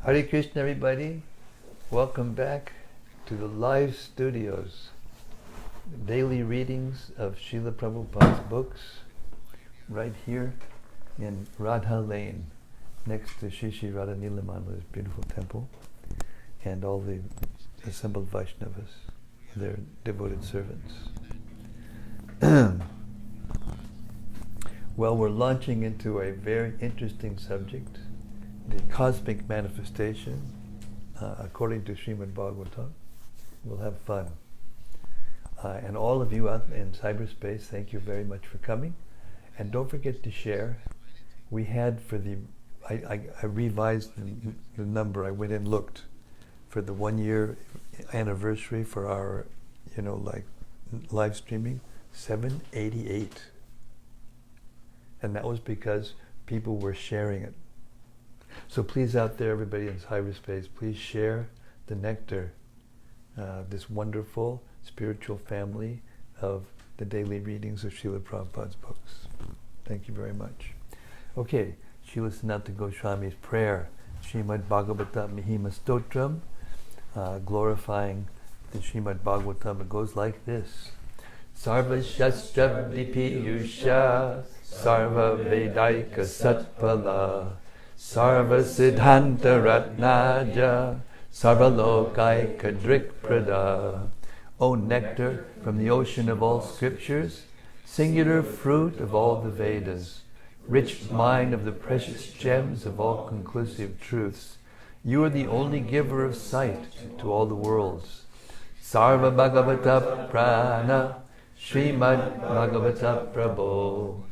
Hare Krishna, everybody. Welcome back to the live studios. Daily readings of Srila Prabhupada's books right here in Radha Lane, next to Shri Shri Radha Nilamana's beautiful temple, and all the assembled Vaishnavas, their devoted servants. Well, we're launching into a very interesting subject, the cosmic manifestation, according to Srimad-Bhagavatam. We'll have fun. And all of you out in cyberspace, thank you very much for coming. And don't forget to share. We had for the, I revised the number, I went and looked for the 1 year anniversary for our, live streaming, 788. And that was because people were sharing it. So please out there, everybody in cyberspace, please share the nectar, this wonderful spiritual family of the daily readings of Srila Prabhupada's books. Thank you very much. Okay, Srila Sanatana Goswami's prayer, Srimad-Bhagavatam Mahima Stotram, glorifying the Srimad-Bhagavatam. It goes like this. Sarva Shastra Vipiyusha Sarva Vedaika Satpala Sarva Siddhanta Ratnaja Sarva Lokaika Drikprada. O nectar from the ocean of all scriptures, singular fruit of all the Vedas, rich mine of the precious gems of all conclusive truths, you are the only giver of sight to all the worlds. Sarva Bhagavata Prana Srimad Bhagavata Prabhu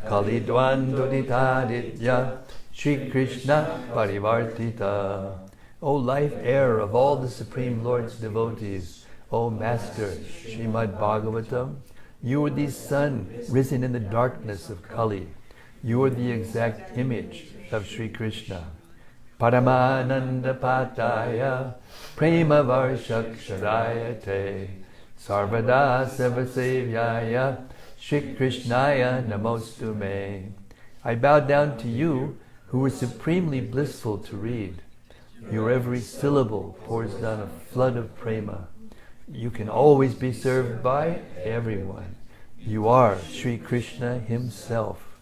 Kalidwandoditaditya Shri Krishna Parivartita. O life air of all the Supreme Lord's devotees, O Master Srimad Bhagavatam, you are the sun risen in the darkness of Kali. You are the exact image of Shri Krishna. Paramananda Pataya Prema Varshakshadayate Sarvada Sarvasevyaya Shri Krishnaya Namostu Me. I bow down to you who are supremely blissful to read. Your every syllable pours down a flood of prema. You can always be served by everyone. You are Shri Krishna himself.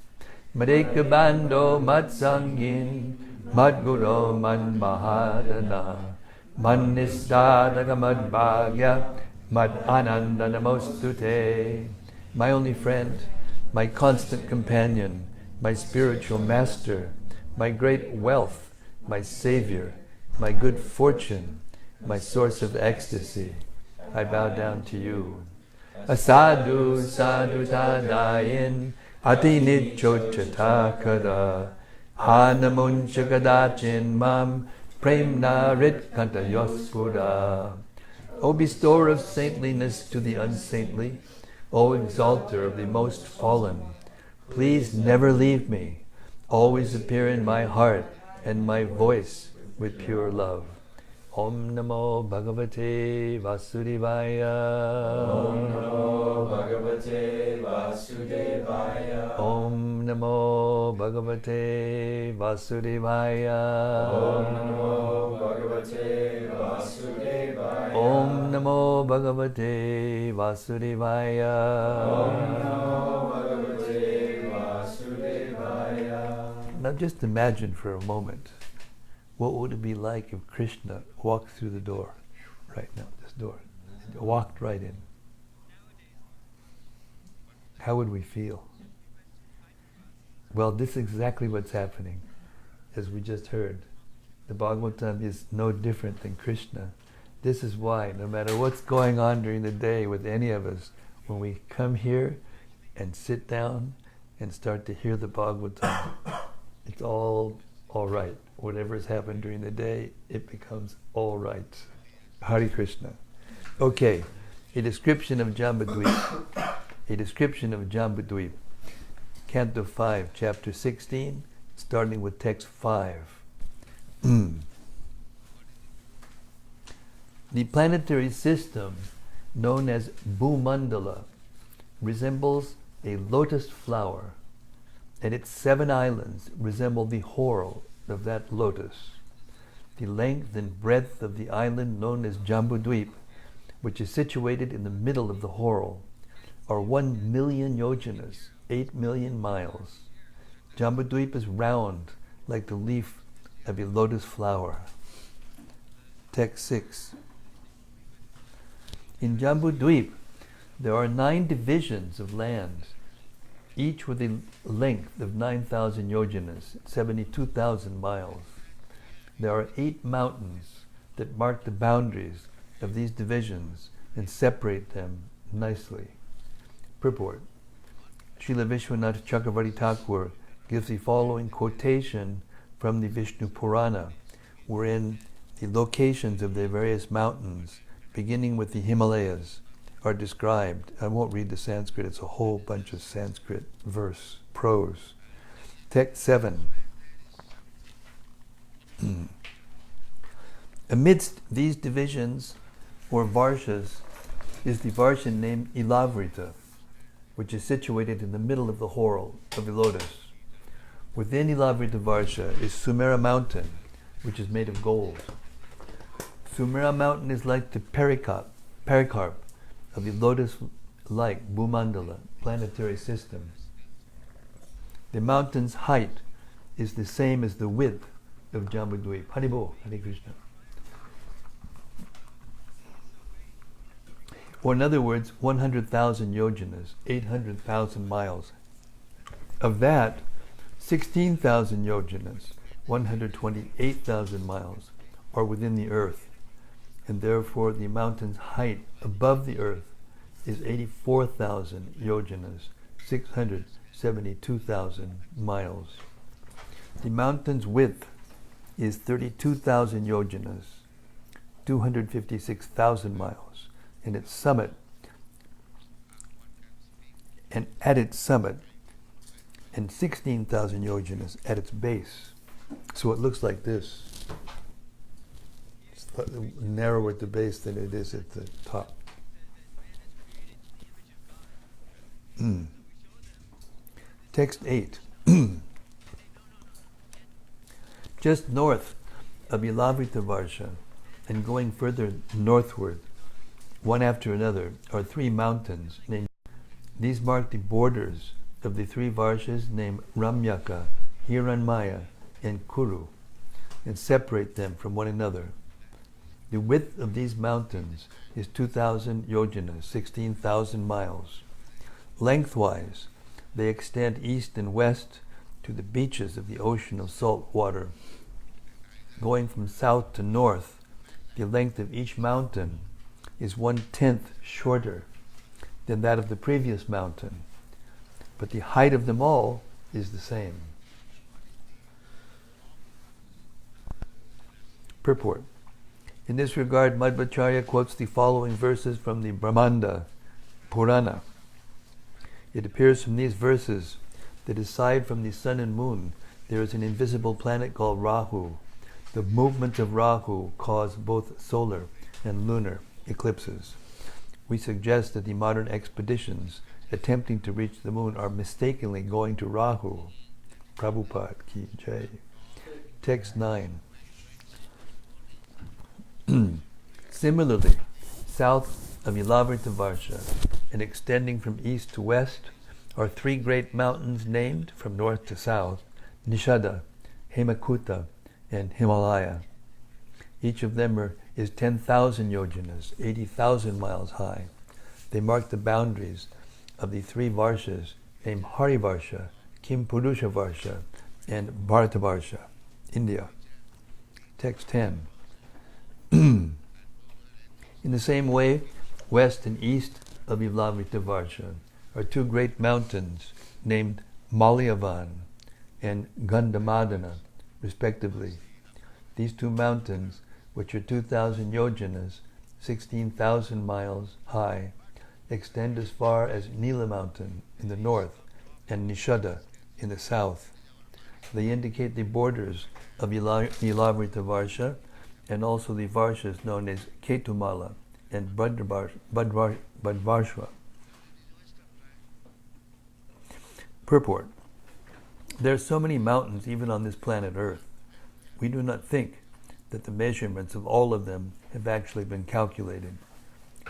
Madeka Bando Matsangin Madguru Man Mahadana Man Nistadaka Mad Bhagya Mad Ananda Namostute. My only friend, my constant companion, my spiritual master, my great wealth, my savior, my good fortune, my source of ecstasy, I bow down to you. Asadu sadhu tadayin ati nichochata kada hanamuncha kadachin mam premna ritkanta yospuda. O bestower of saintliness to the unsaintly, O exalter of the most fallen, please never leave me. Always appear in my heart and my voice with pure love. Om Namo Bhagavate Vasudevaya. Om Namo Bhagavate Vasudevaya. Om Namo Bhagavate Vasudevaya. Om Namo Bhagavate Vasudevaya. Om Namo Bhagavate Vasudevaya. Om Namo Bhagavate Vasudevaya. Now just imagine for a moment, what would it be like if Krishna walked through the door, right now, this door, walked right in? How would we feel? Well, this is exactly what's happening, as we just heard. The Bhagavatam is no different than Krishna. This is why, no matter what's going on during the day with any of us, when we come here and sit down and start to hear the Bhagavatam, it's all right. Whatever has happened during the day, it becomes all right. Hare Krishna. Okay, a description of Jambudvipa. A description of Jambudvipa. Canto 5, chapter 16, starting with text 5. The planetary system, known as Bhumandala, resembles a lotus flower, and its 7 islands resemble the whorl of that lotus. the length and breadth of the island known as Jambudvipa, which is situated in the middle of the whorl, are 1 million yojanas, 8 million miles. Jambudvipa is round like the leaf of a lotus flower. Text 6. In Jambudvipa, there are 9 divisions of land, each with a length of 9,000 yojanas, 72,000 miles. There are 8 mountains that mark the boundaries of these divisions and separate them nicely. Purport. Srila Vishwanath Chakravarti Thakur gives the following quotation from the Vishnu Purana, wherein the locations of the various mountains, beginning with the Himalayas, are described. I won't read the Sanskrit, it's a whole bunch of Sanskrit verse, prose. Text 7. Amidst these divisions, or varshas, is the varsha named Ilavrita, which is situated in the middle of the whorl of the lotus. Within Ilavrita varsha is Sumera mountain, which is made of gold. Sumera mountain is like the pericarp of the lotus-like Bhumandala planetary system. The mountain's height is the same as the width of Jambudvipa. Haribol, Hare Krishna. Or in other words, 100,000 yojanas, 800,000 miles. Of that, 16,000 yojanas, 128,000 miles, are within the earth, and therefore the mountain's height above the earth is 84,000 yojanas, 672,000 miles. The mountain's width is 32,000 yojanas, 256,000 miles, and its summit, and at its summit, and 16,000 yojanas at its base. So it looks like this. It's narrower at the base than it is at the top. Text 8. Just north of Ilavrita Varsha, and going further northward, one after another, are 3 mountains named. These mark the borders of the 3 varshas named Ramyaka, Hiranmaya, and Kuru, and separate them from one another. The width of these mountains is 2,000 yojanas, 16,000 miles. Lengthwise, they extend east and west to the beaches of the ocean of salt water. Going from south to north, the length of each mountain is 1/10 shorter than that of the previous mountain, but the height of them all is the same. Purport. In this regard, Madhvacharya quotes the following verses from the Brahmanda Purana. It appears from these verses that aside from the sun and moon, there is an invisible planet called Rahu. The movement of Rahu caused both solar and lunar eclipses. We suggest that the modern expeditions attempting to reach the moon are mistakenly going to Rahu. Prabhupada ki jai. Text 9. Similarly, south of Ilavrita Varsha and extending from east to west are 3 great mountains named from north to south, Nishada, Hemakuta, and Himalaya. Each of them is 10,000 yojanas, 80,000 miles high. They mark the boundaries of the 3 varshas named Harivarsha, Kimpurusha Varsha, and Bharata Varsha, India. Text 10. In the same way, west and east of Ilavrita Varsha are 2 great mountains named Malyavan and Gandhamadana, respectively. These 2 mountains, which are 2,000 yojanas, 16,000 miles high, extend as far as Nila Mountain in the north and Nishada in the south. They indicate the borders of Ilavrita Varsha and also the varshas known as Ketumala and Badvarshva. Purport. There are so many mountains even on this planet Earth. We do not think that the measurements of all of them have actually been calculated.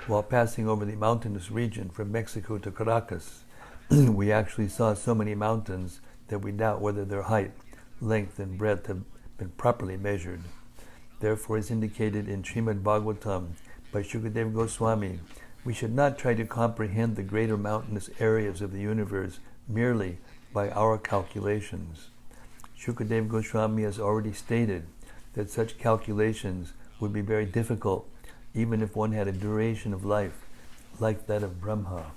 While passing over the mountainous region from Mexico to Caracas, we actually saw so many mountains that we doubt whether their height, length, and breadth have been properly measured. Therefore, as indicated in Srimad-Bhagavatam by Shukadeva Goswami, we should not try to comprehend the greater mountainous areas of the universe merely by our calculations. Shukadeva Goswami has already stated that such calculations would be very difficult even if one had a duration of life like that of Brahma.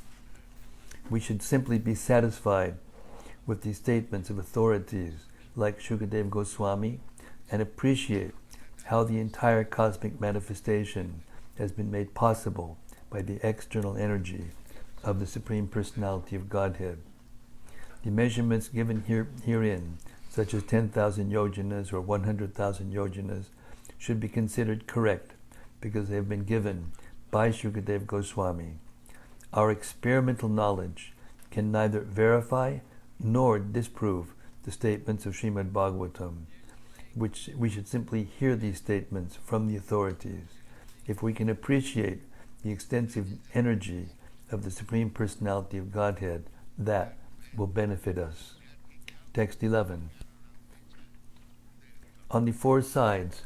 We should simply be satisfied with the statements of authorities like Shukadeva Goswami and appreciate how the entire cosmic manifestation has been made possible by the external energy of the Supreme Personality of Godhead. The measurements given herein, such as 10,000 yojanas or 100,000 yojanas, should be considered correct because they have been given by Shukadeva Goswami. Our experimental knowledge can neither verify nor disprove the statements of Srimad Bhagavatam, which we should simply hear these statements from the authorities. If we can appreciate the extensive energy of the Supreme Personality of Godhead, that will benefit us. Text 11. On the four sides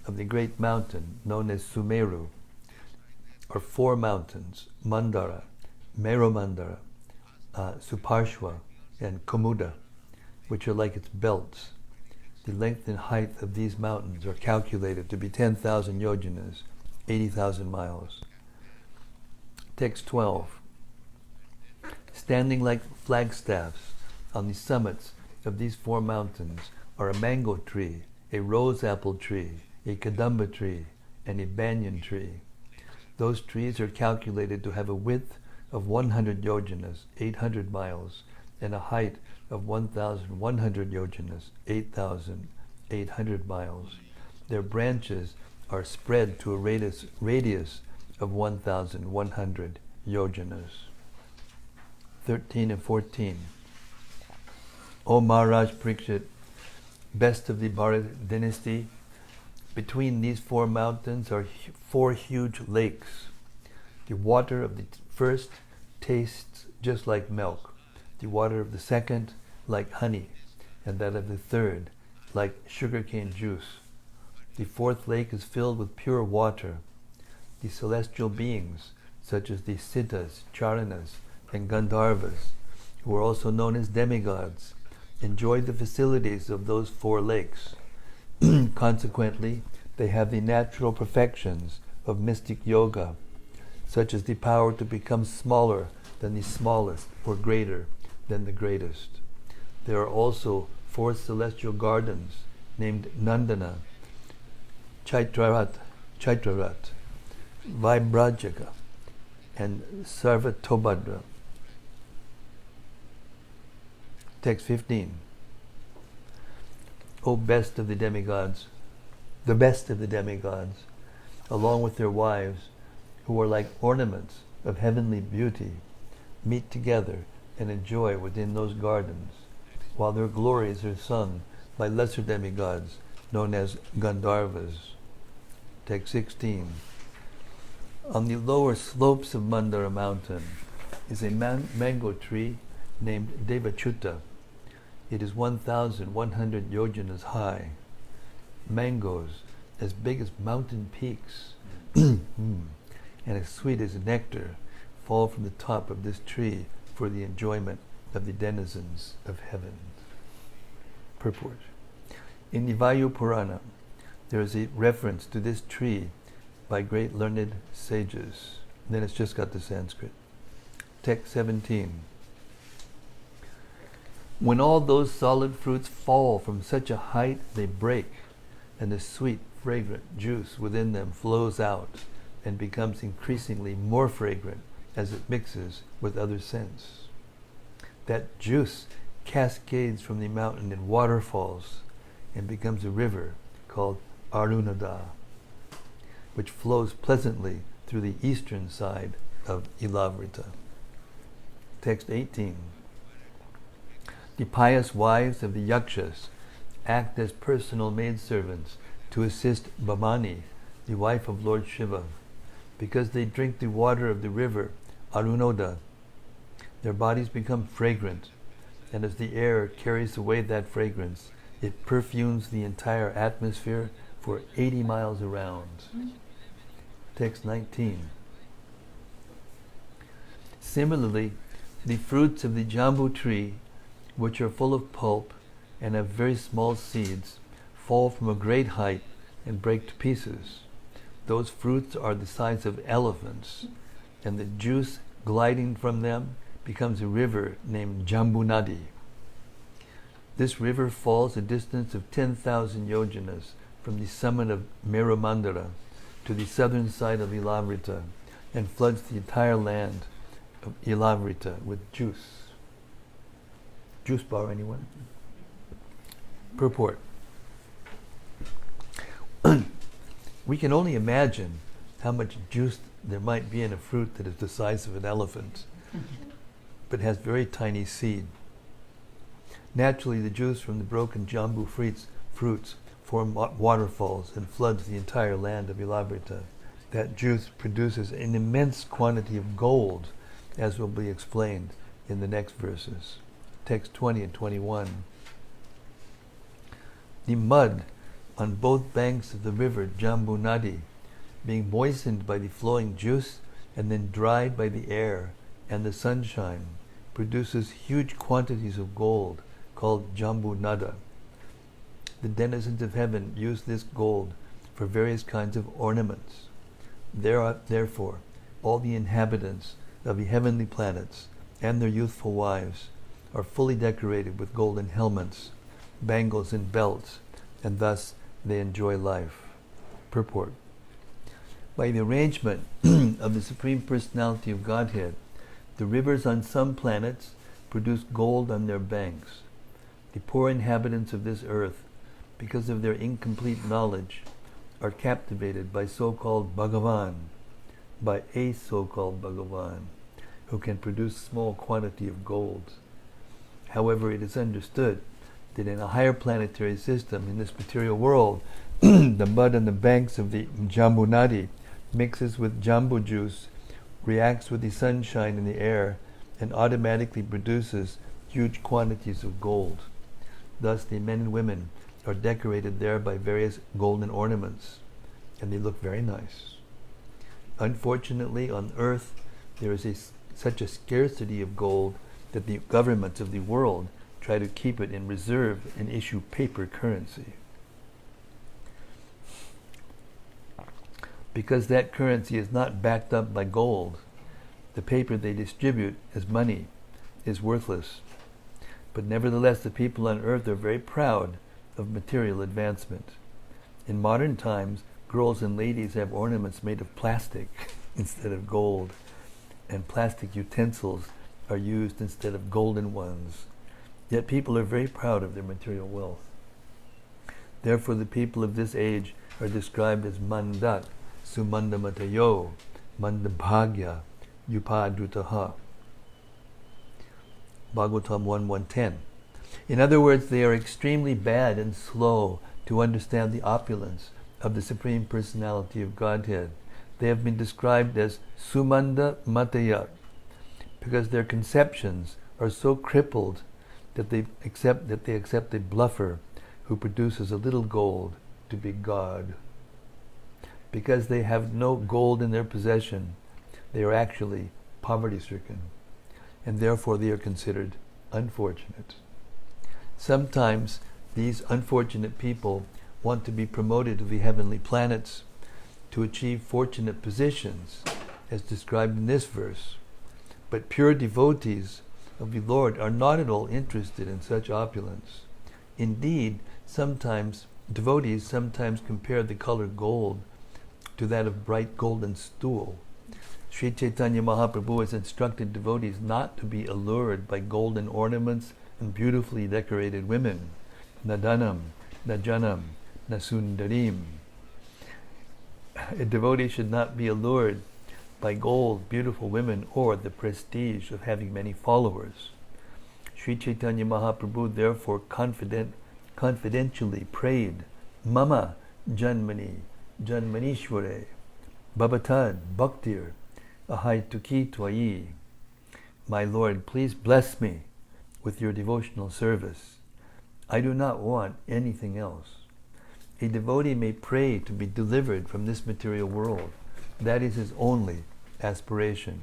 of the great mountain known as Sumeru are four mountains, Mandara, Meromandara, Suparshva, and Komuda, which are like its belts. The length and height of these mountains are calculated to be 10,000 yojanas, 80,000 miles. Text 12. Standing like flagstaffs on the summits of these four mountains are a mango tree, a rose apple tree, a kadamba tree, and a banyan tree. Those trees are calculated to have a width of 100 yojanas, 800 miles, and a height of 1,100 yojanas, 8,800 miles. Their branches are spread to a radius of 1,100 yojanas. 13 and 14. O Maharaj Parikshit, best of the Bharat dynasty, between these four mountains are four huge lakes. The water of the first tastes just like milk, the water of the second like honey, and that of the third like sugarcane juice. The fourth lake is filled with pure water. The celestial beings, such as the Siddhas, Charanas, and Gandharvas, who are also known as demigods, enjoy the facilities of those four lakes. Consequently, they have the natural perfections of mystic yoga, such as the power to become smaller than the smallest or greater than the greatest. There are also four celestial gardens named Nandana, Chaitrarat, Vaibrajaka, and Sarvatobhadra. Text 15. O best of the demigods, the best of the demigods, along with their wives, who are like ornaments of heavenly beauty, meet together and enjoy within those gardens, while their glories are sung by lesser demigods known as Gandharvas. Text 16. On the lower slopes of Mandara mountain is a mango tree named Devachyuta. It is 1,100 yojanas high. Mangoes as big as mountain peaks and as sweet as nectar fall from the top of this tree for the enjoyment of the denizens of heaven. Purport. In the Vayu Purana, there is a reference to this tree by great learned sages. And then it's just got the Sanskrit. Text 17. When all those solid fruits fall from such a height, they break, and the sweet, fragrant juice within them flows out and becomes increasingly more fragrant as it mixes with other scents. That juice cascades from the mountain in waterfalls and becomes a river called Arunada, which flows pleasantly through the eastern side of Ilavrita. Text 18. The pious wives of the Yakshas act as personal maidservants to assist Bhamani, the wife of Lord Shiva. Because they drink the water of the river Arunoda, their bodies become fragrant, and as the air carries away that fragrance, it perfumes the entire atmosphere for 80 miles around. Text 19. Similarly, the fruits of the jambu tree, which are full of pulp and have very small seeds, fall from a great height and break to pieces. Those fruits are the size of elephants, and the juice gliding from them becomes a river named Jambunadi. This river falls a distance of 10,000 yojanas from the summit of Merumandara to the southern side of Ilavrita and floods the entire land of Ilavrita with juice. Juice bar, anyone? Purport. We can only imagine how much juice there might be in a fruit that is the size of an elephant, but has very tiny seed. Naturally, the juice from the broken jambu fruits form waterfalls and floods the entire land of Ilavrita. That juice produces an immense quantity of gold, as will be explained in the next verses. Text 20 and 21. The mud on both banks of the river Jambunadi, being moistened by the flowing juice and then dried by the air and the sunshine, produces huge quantities of gold called Jambunada. The denizens of heaven use this gold for various kinds of ornaments. Therefore, all the inhabitants of the heavenly planets and their youthful wives are fully decorated with golden helmets, bangles and belts, and thus they enjoy life. Purport. By the arrangement of the Supreme Personality of Godhead, the rivers on some planets produce gold on their banks. The poor inhabitants of this earth, because of their incomplete knowledge, are captivated by so-called Bhagavan, by a so-called Bhagavan, who can produce small quantity of gold. However, it is understood that in a higher planetary system in this material world, the mud on the banks of the Jambunadi mixes with jambu juice, reacts with the sunshine in the air, and automatically produces huge quantities of gold. Thus the men and women are decorated there by various golden ornaments, and they look very nice. Unfortunately, on earth, there is such a scarcity of gold that the governments of the world try to keep it in reserve and issue paper currency. Because that currency is not backed up by gold, the paper they distribute as money is worthless. But nevertheless, the people on earth are very proud of material advancement. In modern times, girls and ladies have ornaments made of plastic instead of gold, and plastic utensils are used instead of golden ones. Yet people are very proud of their material wealth. Therefore, the people of this age are described as mandat, sumandamatayo, mandabhagya, upadutaha. Bhagavatam 1:110. In other words, they are extremely bad and slow to understand the opulence of the Supreme Personality of Godhead. They have been described as sumanda mataya, because their conceptions are so crippled that they accept a bluffer who produces a little gold to be God. Because they have no gold in their possession, they are actually poverty-stricken, and therefore they are considered unfortunate. Sometimes these unfortunate people want to be promoted to the heavenly planets to achieve fortunate positions, as described in this verse. But pure devotees of the Lord are not at all interested in such opulence. Indeed, devotees sometimes compare the color gold to that of bright golden stool. Sri Chaitanya Mahaprabhu has instructed devotees not to be allured by golden ornaments and beautifully decorated women. Nadanam, najanam, nasundarim. A devotee should not be allured by gold, beautiful women, or the prestige of having many followers. Sri Chaitanya Mahaprabhu therefore confidentially prayed, Mama Janmani, Janmanishware, Babatan, Bhaktir, Ahaituki Twayi. My Lord, please bless me with your devotional service. I do not want anything else. A devotee may pray to be delivered from this material world. That is his only aspiration.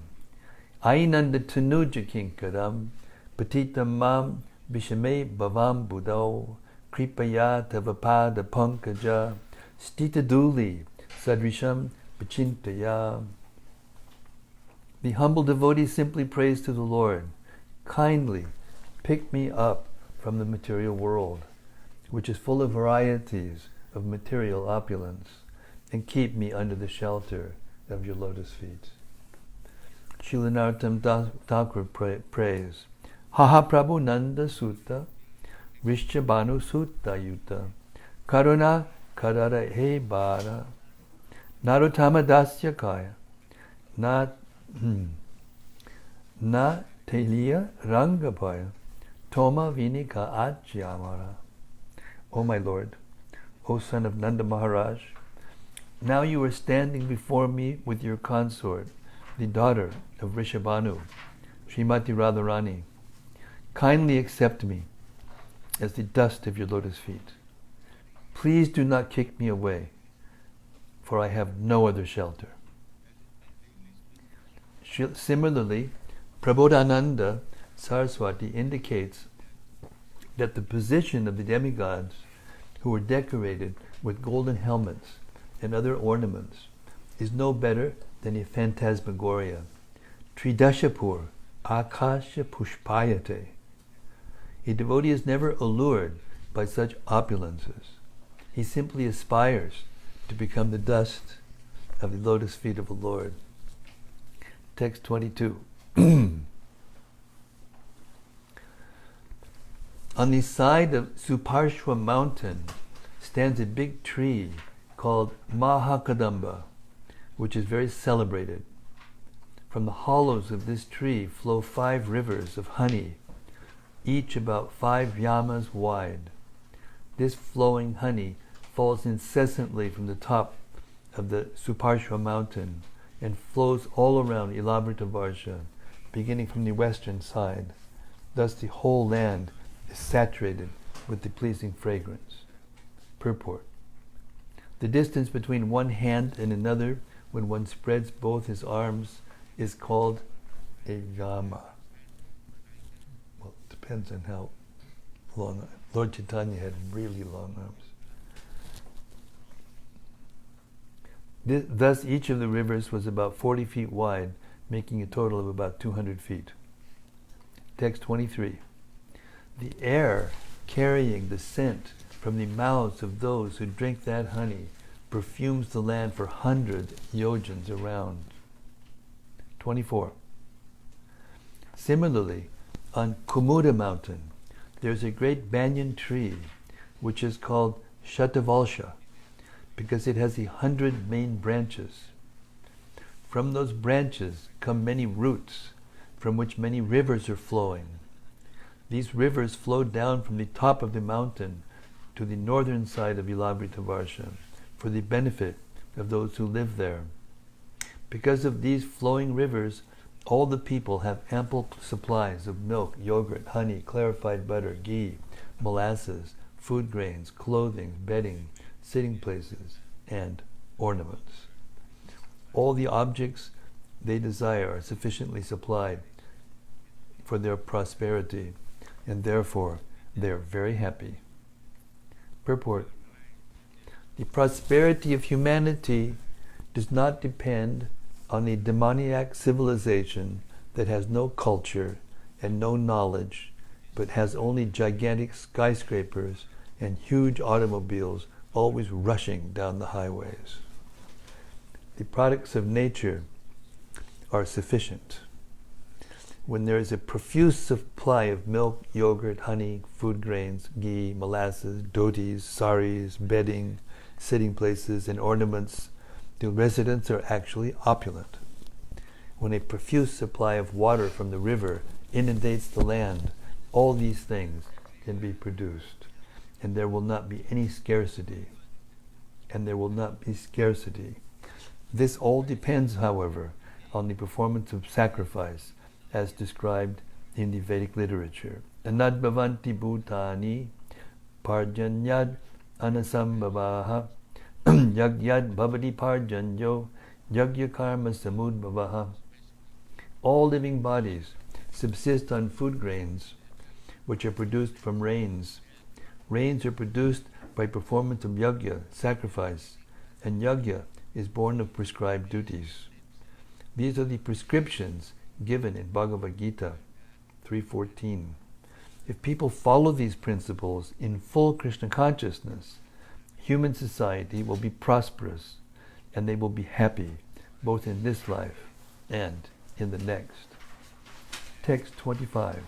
Ainanda tanuja kinkaram, patitam mam vishame bhavam buddho, kripaya tavapada pankaja, stitaduli sadrisham vachintaya. The humble devotee simply prays to the Lord, kindly pick me up from the material world, which is full of varieties of material opulence, and keep me under the shelter of your lotus feet. Srila Narottam Thakur prays, Haha Prabhu Nanda Sutta, Rishabhanu Sutta Yuta, Karuna Karara He Bara, Narottama Dasya Kaya, Na Teliya Rangapaya, Toma Vinika Ajyamara. O my Lord, O son of Nanda Maharaj, now you are standing before me with your consort, the daughter of Rishabhanu, Srimati Radharani. Kindly accept me as the dust of your lotus feet. Please do not kick me away, for I have no other shelter. Similarly, Prabodhananda Saraswati indicates that the position of the demigods who were decorated with golden helmets and other ornaments is no better than a phantasmagoria. Tridashapur akasha pushpayate. A devotee is never allured by such opulences. He simply aspires to become the dust of the lotus feet of the Lord. Text 22. On the side of Suparshva mountain stands a big tree called Mahakadamba, which is very celebrated. From the hollows of this tree flow 5 rivers of honey, each about 5 yamas wide. This flowing honey falls incessantly from the top of the Suparshva mountain and flows all around Ilavrita, beginning from the western side. Thus the whole land is saturated with the pleasing fragrance. Purport. The distance between one hand and another when one spreads both his arms is called a yama. Well, it depends on how long. Lord Chaitanya had really long arms. Thus each of the rivers was about 40 feet wide, making a total of about 200 feet. Text 23. The air carrying the scent from the mouths of those who drink that honey perfumes the land for 100 yojans around. 24. Similarly, on Kumuda mountain, there's a great banyan tree which is called Shatavalsha because it has 100 main branches. From those branches come many roots from which many rivers are flowing. These rivers flow down from the top of the mountain to the northern side of Ilavrita for the benefit of those who live there. Because of these flowing rivers, all the people have ample supplies of milk, yogurt, honey, clarified butter, ghee, molasses, food grains, clothing, bedding, sitting places, and ornaments. All the objects they desire are sufficiently supplied for their prosperity, and therefore they are very happy. Purport. The prosperity of humanity does not depend on a demoniac civilization that has no culture and no knowledge, but has only gigantic skyscrapers and huge automobiles always rushing down the highways. The products of nature are sufficient. When there is a profuse supply of milk, yogurt, honey, food grains, ghee, molasses, dhotis, saris, bedding, sitting places, and ornaments, the residents are actually opulent. When a profuse supply of water from the river inundates the land, all these things can be produced, and there will not be any scarcity and there will not be scarcity. This all depends, however, on the performance of sacrifice, as described in the Vedic literature. Anad bhavanti bhutani parjanyad anasambhavaha yagyad bhavati parjanyo yagya karma samudbhavaha. All living bodies subsist on food grains, which are produced from rains. Rains are produced by performance of yagya, sacrifice, and yagya is born of prescribed duties. These are the prescriptions given in Bhagavad Gita 3:14. If people follow these principles in full Krishna consciousness, human society will be prosperous and they will be happy both in this life and in the next. Text 25.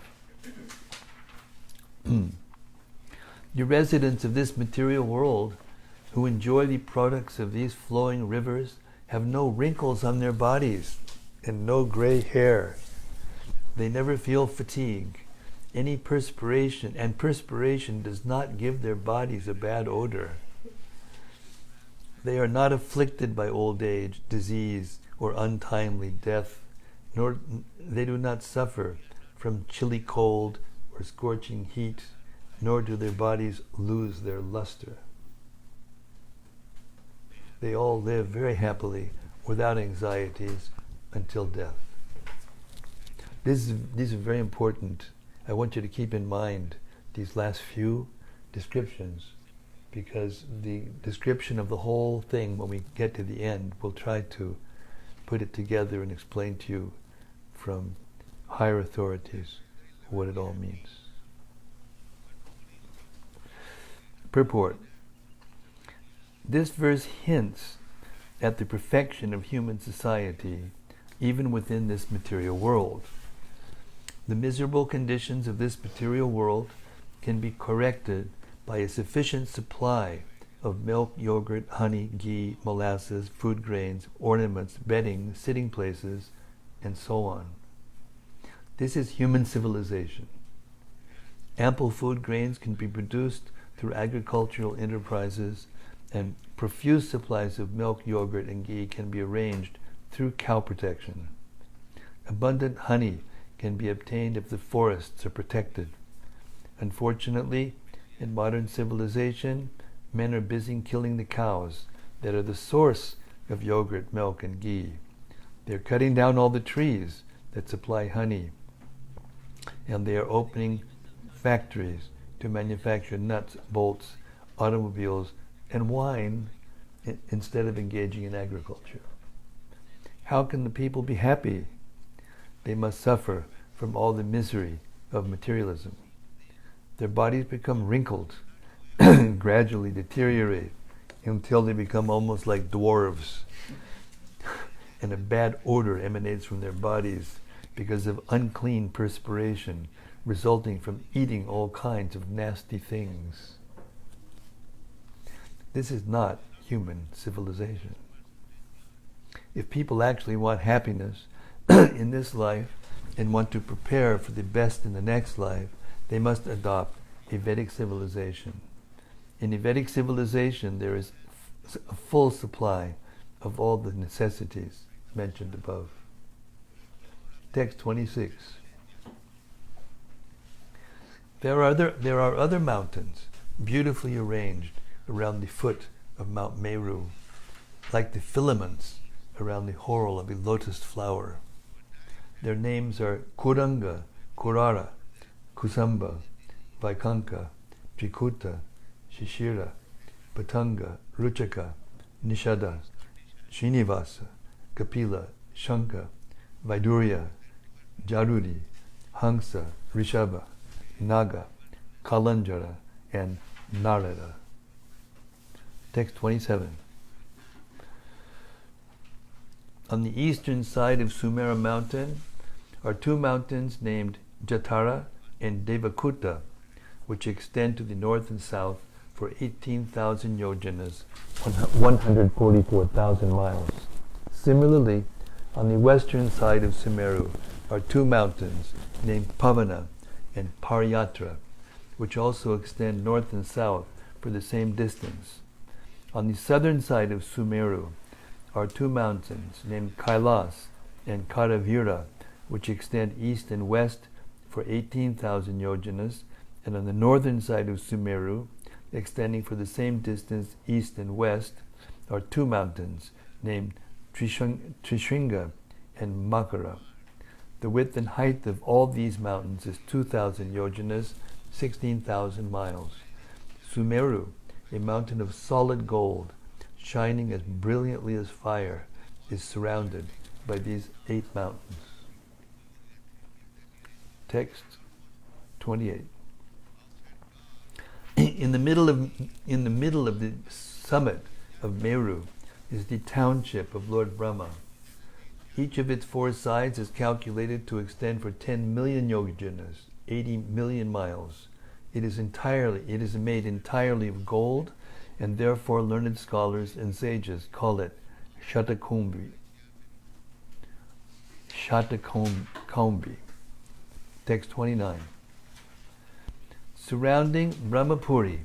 The residents of this material world who enjoy the products of these flowing rivers have no wrinkles on their bodies and no gray hair. They never feel fatigue, any perspiration, and perspiration does not give their bodies a bad odor. They are not afflicted by old age, disease, or untimely death, nor they do not suffer from chilly cold or scorching heat, nor do their bodies lose their luster. They all live very happily without anxieties until death. These are very important. I want you to keep in mind these last few descriptions, because the description of the whole thing, when we get to the end, we'll try to put it together and explain to you from higher authorities what it all means. Purport. This verse hints at the perfection of human society even within this material world. The miserable conditions of this material world can be corrected by a sufficient supply of milk, yogurt, honey, ghee, molasses, food grains, ornaments, bedding, sitting places, and so on. This is human civilization. Ample food grains can be produced through agricultural enterprises, and profuse supplies of milk, yogurt, and ghee can be arranged through cow protection. Abundant honey can be obtained if the forests are protected. Unfortunately, in modern civilization, men are busy killing the cows that are the source of yogurt, milk, and ghee. They're cutting down all the trees that supply honey, and they are opening factories to manufacture nuts, bolts, automobiles, and wine instead of engaging in agriculture. How can the people be happy? They must suffer from all the misery of materialism. Their bodies become wrinkled and gradually deteriorate until they become almost like dwarves. And a bad odor emanates from their bodies because of unclean perspiration resulting from eating all kinds of nasty things. This is not human civilization. If people actually want happiness in this life and want to prepare for the best in the next life, they must adopt a Vedic civilization. In a Vedic civilization, there is a full supply of all the necessities mentioned above. Text 26. There are other mountains beautifully arranged around the foot of Mount Meru, like the filaments around the whorl of a lotus flower. Their names are Kuranga, Kurara, Kusamba, Vaikanka, Trikuta, Shishira, Patanga, Ruchaka, Nishada, Srinivasa, Kapila, Shanka, Vaidurya, Jarudi, Hansa, Rishabha, Naga, Kalanjara, and Narada. Text 27. On the eastern side of Sumera mountain are two mountains named Jatara and Devakuta, which extend to the north and south for 18,000 yojanas, 144,000 miles. Similarly, on the western side of Sumeru are two mountains named Pavana and Paryatra, which also extend north and south for the same distance. On the southern side of Sumeru are two mountains named Kailas and Karavira, which extend east and west for 18,000 yojanas, and on the northern side of Sumeru, extending for the same distance east and west, are two mountains named Trishringa and Makara. The width and height of all these mountains is 2,000 yojanas, 16,000 miles. Sumeru, a mountain of solid gold, shining as brilliantly as fire, is surrounded by these 8 mountains. Text 28. In the middle of the summit of Meru is the township of Lord Brahma. Each of its 4 sides is calculated to extend for 10 million yojanas, 80 million miles. It is made entirely of gold, and therefore learned scholars and sages call it Shatakumbhi. Shatakumbhi. Text 29. Surrounding Brahmapuri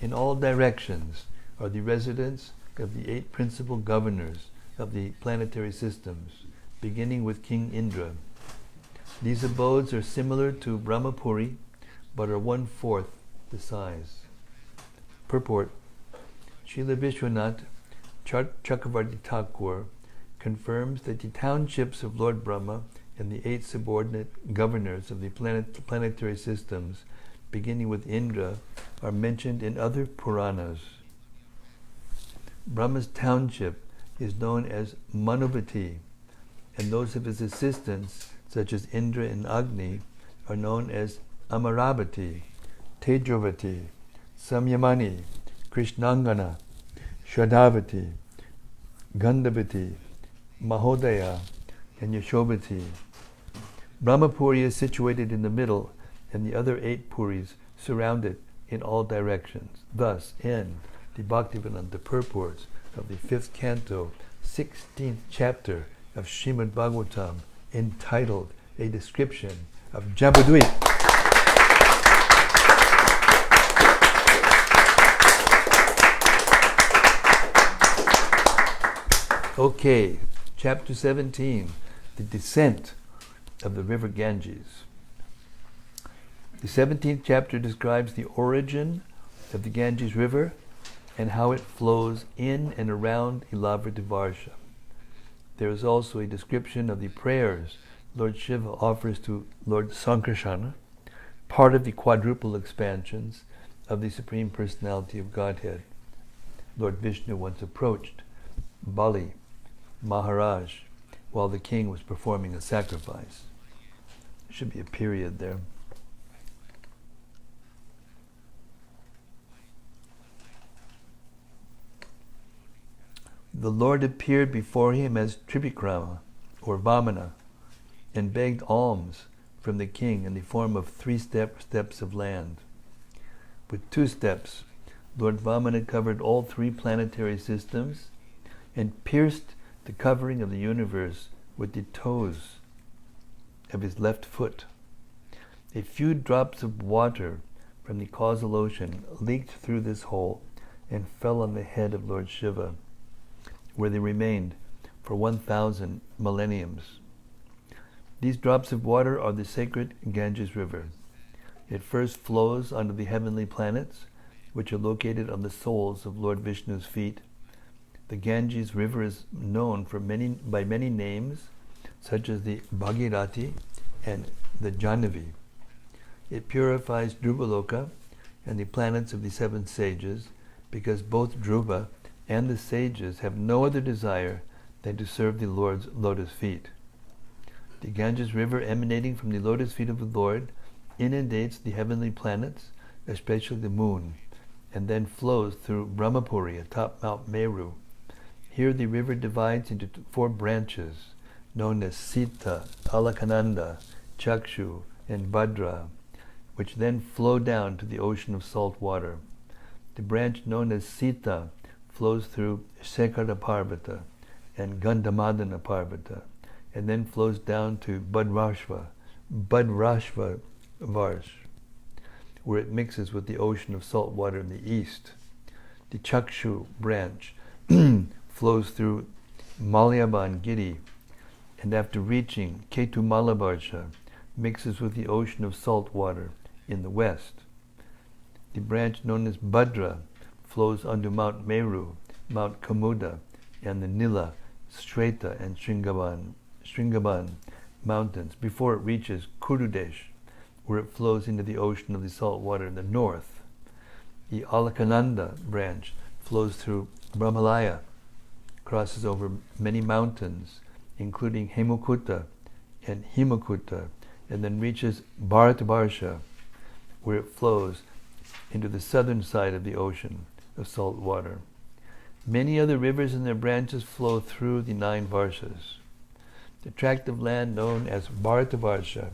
in all directions are the residents of the 8 principal governors of the planetary systems, beginning with King Indra. These abodes are similar to Brahmapuri, but are 1/4 the size. Purport. Srila Vishwanath Chakravarti Thakur confirms that the townships of Lord Brahma and the 8 subordinate governors of the planetary systems, beginning with Indra, are mentioned in other Puranas. Brahma's township is known as Manuvati, and those of his assistants, such as Indra and Agni, are known as Amaravati, Tejavati, Samyamani, Krishnangana, Shradhavati, Gandhavati, Mahodaya, and Yashobati. Brahmapuri is situated in the middle, and the other 8 puris surround it in all directions. Thus end the Bhaktivedanta purports of the 5th canto, 16th chapter of Srimad-Bhagavatam, entitled A Description of Jambudvipa. Okay, chapter 17, the descent of the river Ganges. The 17th chapter describes the origin of the Ganges River and how it flows in and around Ilavra-Devarsha. There is also a description of the prayers Lord Shiva offers to Lord Sankarsana, part of the quadruple expansions of the Supreme Personality of Godhead. Lord Vishnu once approached Bali Maharaj while the king was performing a sacrifice. There should be a period there. The Lord appeared before him as Trivikrama, or Vamana, and begged alms from the king in the form of 3 steps of land. With 2 steps, Lord Vamana covered all 3 planetary systems and pierced the covering of the universe with the toes of his left foot. A few drops of water from the causal ocean leaked through this hole and fell on the head of Lord Shiva, where they remained for 1,000 millenniums. These drops of water are the sacred Ganges River. It first flows onto the heavenly planets, which are located on the soles of Lord Vishnu's feet. The Ganges River is known by many names, such as the Bhagirati and the Jahnavi. It purifies Dhruvaloka and the planets of the 7 sages, because both Dhruva and the sages have no other desire than to serve the Lord's lotus feet. The Ganges River, emanating from the lotus feet of the Lord, inundates the heavenly planets, especially the moon, and then flows through Brahmapuri atop Mount Meru. Here the river divides into 4 branches, known as Sita, Alakananda, Chakshu, and Bhadra, which then flow down to the ocean of salt water. The branch known as Sita flows through Sekara Parvata and Gandhamadana Parvata, and then flows down to Bhadrashva Varsh, where it mixes with the ocean of salt water in the east. The Chakshu branch flows through Malyaban Giri, and after reaching Ketumalabarsha, mixes with the ocean of salt water in the west. The branch known as Bhadra flows under Mount Meru, Mount Kamuda, and the Nila, Streta, and Shringaban mountains before it reaches Kurudesh, where it flows into the ocean of the salt water in the north. The Alakananda branch flows through Brahmalaya, crosses over many mountains, including Hemukutta and Himakutta, and then reaches Bharatvarsha, where it flows into the southern side of the ocean of salt water. Many other rivers and their branches flow through the 9 Varshas. The tract of land known as Bharatvarsha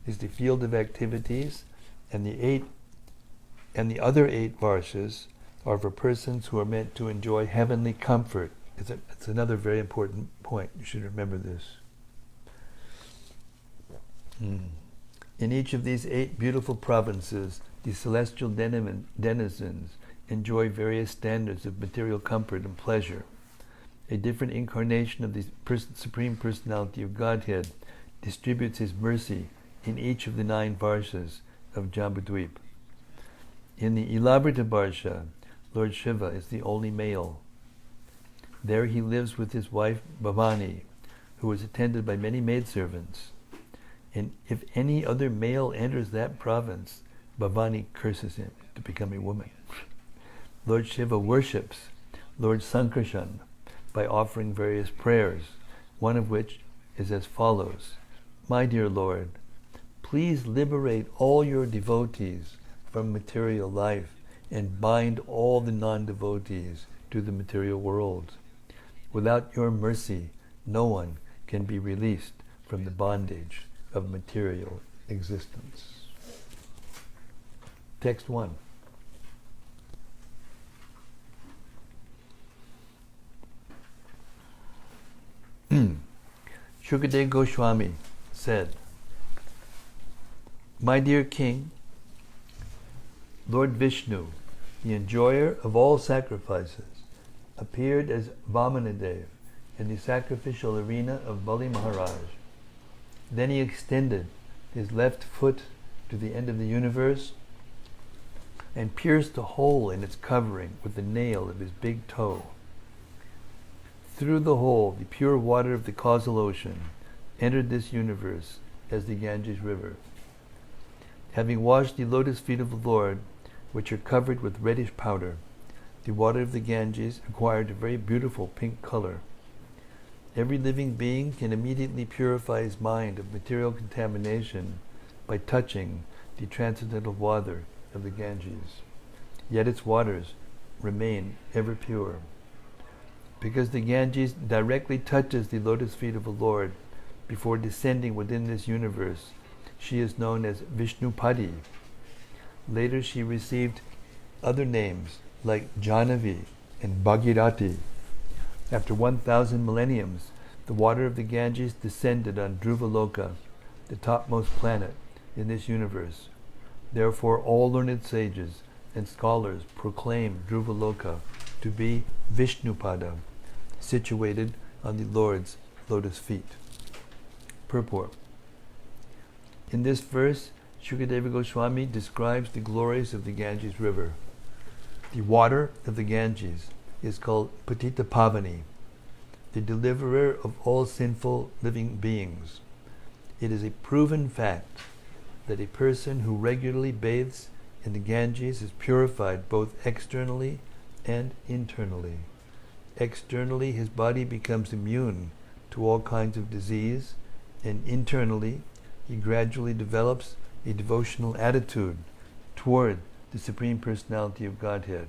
is the field of activities, and the other 8 Varshas are for persons who are meant to enjoy heavenly comfort. It's another very important point. You should remember this. In each of these 8 beautiful provinces, the celestial denizens enjoy various standards of material comfort and pleasure. A different incarnation of the Supreme Personality of Godhead distributes His mercy in each of the 9 Varshas of Jambudvipa. In the Ilabrita Varsha, Lord Shiva is the only male. There he lives with his wife Bhavani, who is attended by many maidservants. And if any other male enters that province, Bhavani curses him to become a woman. Lord Shiva worships Lord Sankarshan by offering various prayers, one of which is as follows: My dear Lord, please liberate all your devotees from material life and bind all the non-devotees to the material world. Without your mercy, no one can be released from the bondage of material existence. Text 1. Shukadeva Goswami said, My dear King, Lord Vishnu, the enjoyer of all sacrifices, appeared as Vamanadev in the sacrificial arena of Bali Maharaj. Then he extended his left foot to the end of the universe and pierced a hole in its covering with the nail of his big toe. Through the hole, the pure water of the causal ocean entered this universe as the Ganges River. Having washed the lotus feet of the Lord, which are covered with reddish powder, the water of the Ganges acquired a very beautiful pink color. Every living being can immediately purify his mind of material contamination by touching the transcendental water of the Ganges. Yet its waters remain ever pure. Because the Ganges directly touches the lotus feet of the Lord before descending within this universe, she is known as Vishnupadi. Later she received other names like Jahnavi and Bhagirati. After 1,000 millenniums, the water of the Ganges descended on Dhruvaloka, the topmost planet in this universe. Therefore all learned sages and scholars proclaim Dhruvaloka to be Vishnupada, situated on the Lord's lotus feet. Purport. In this verse, Shukadeva Goswami describes the glories of the Ganges River. The water of the Ganges is called Patita Pavani, the deliverer of all sinful living beings. It is a proven fact that a person who regularly bathes in the Ganges is purified both externally and internally. Externally, his body becomes immune to all kinds of disease, and internally, he gradually develops a devotional attitude toward the Supreme Personality of Godhead.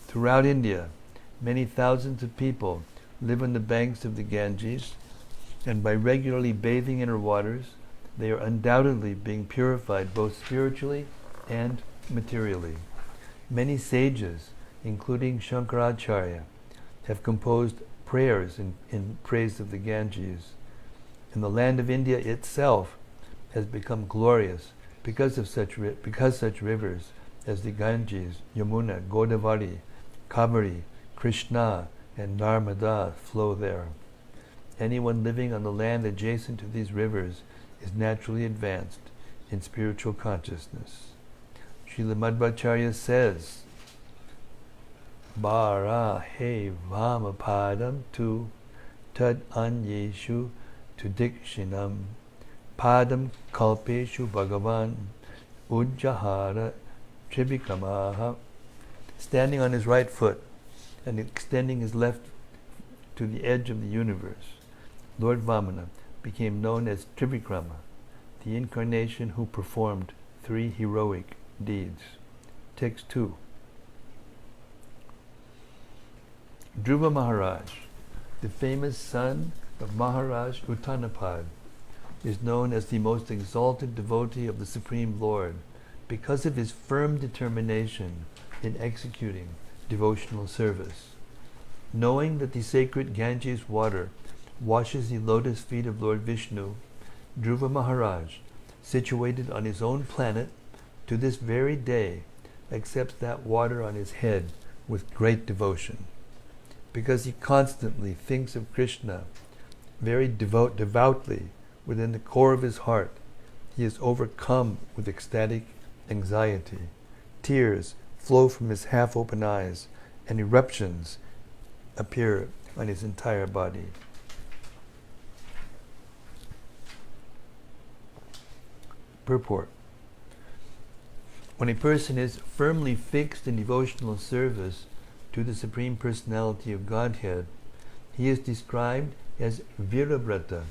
Throughout India, many thousands of people live on the banks of the Ganges, and by regularly bathing in her waters, they are undoubtedly being purified both spiritually and materially. Many sages, including Shankaracharya, have composed prayers in praise of the Ganges. And the land of India itself has become glorious because such rivers as the Ganges, Yamuna, Godavari, Kaveri, Krishna, and Narmada flow there. Anyone living on the land adjacent to these rivers is naturally advanced in spiritual consciousness. Srila Madhvacharya says, Bara he vamapadam tu tad anyeshu tu dikshinam padam kalpeshu bhagavan ujjahara trivikramaha. Standing on his right foot and extending his left to the edge of the universe, Lord Vamana became known as Trivikrama, the incarnation who performed 3 heroic deeds. Text 2. Dhruva Maharaj, the famous son of Maharaj Uttanapad, is known as the most exalted devotee of the Supreme Lord because of his firm determination in executing devotional service. Knowing that the sacred Ganges water washes the lotus feet of Lord Vishnu, Dhruva Maharaj, situated on his own planet, to this very day accepts that water on his head with great devotion. Because he constantly thinks of Krishna very devoutly within the core of his heart, he is overcome with ecstatic anxiety. Tears flow from his half-open eyes, and eruptions appear on his entire body. Purport. When a person is firmly fixed in devotional service to the Supreme Personality of Godhead, he is described as Virabrata,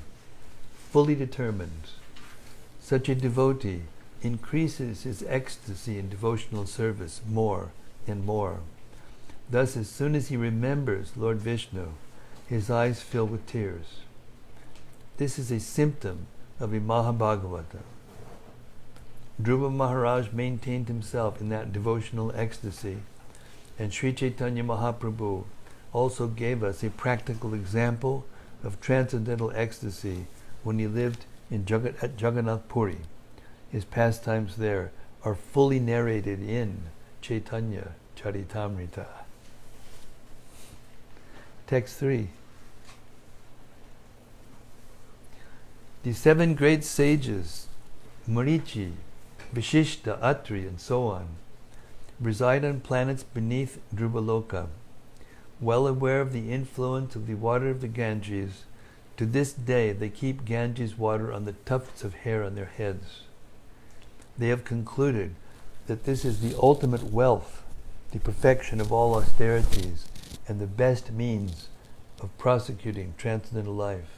fully determined. Such a devotee increases his ecstasy in devotional service more and more. Thus, as soon as he remembers Lord Vishnu, his eyes fill with tears. This is a symptom of a Mahabhagavata. Dhruva Maharaj maintained himself in that devotional ecstasy, and Sri Chaitanya Mahaprabhu also gave us a practical example of transcendental ecstasy when he lived at Jagannath Puri. His pastimes there are fully narrated in Chaitanya Charitamrita. Text 3. The 7 great sages, Marichi, Vishishta, Atri, and so on, reside on planets beneath Dhruvaloka. Well aware of the influence of the water of the Ganges, to this day they keep Ganges water on the tufts of hair on their heads. They have concluded that this is the ultimate wealth, the perfection of all austerities, and the best means of prosecuting transcendental life.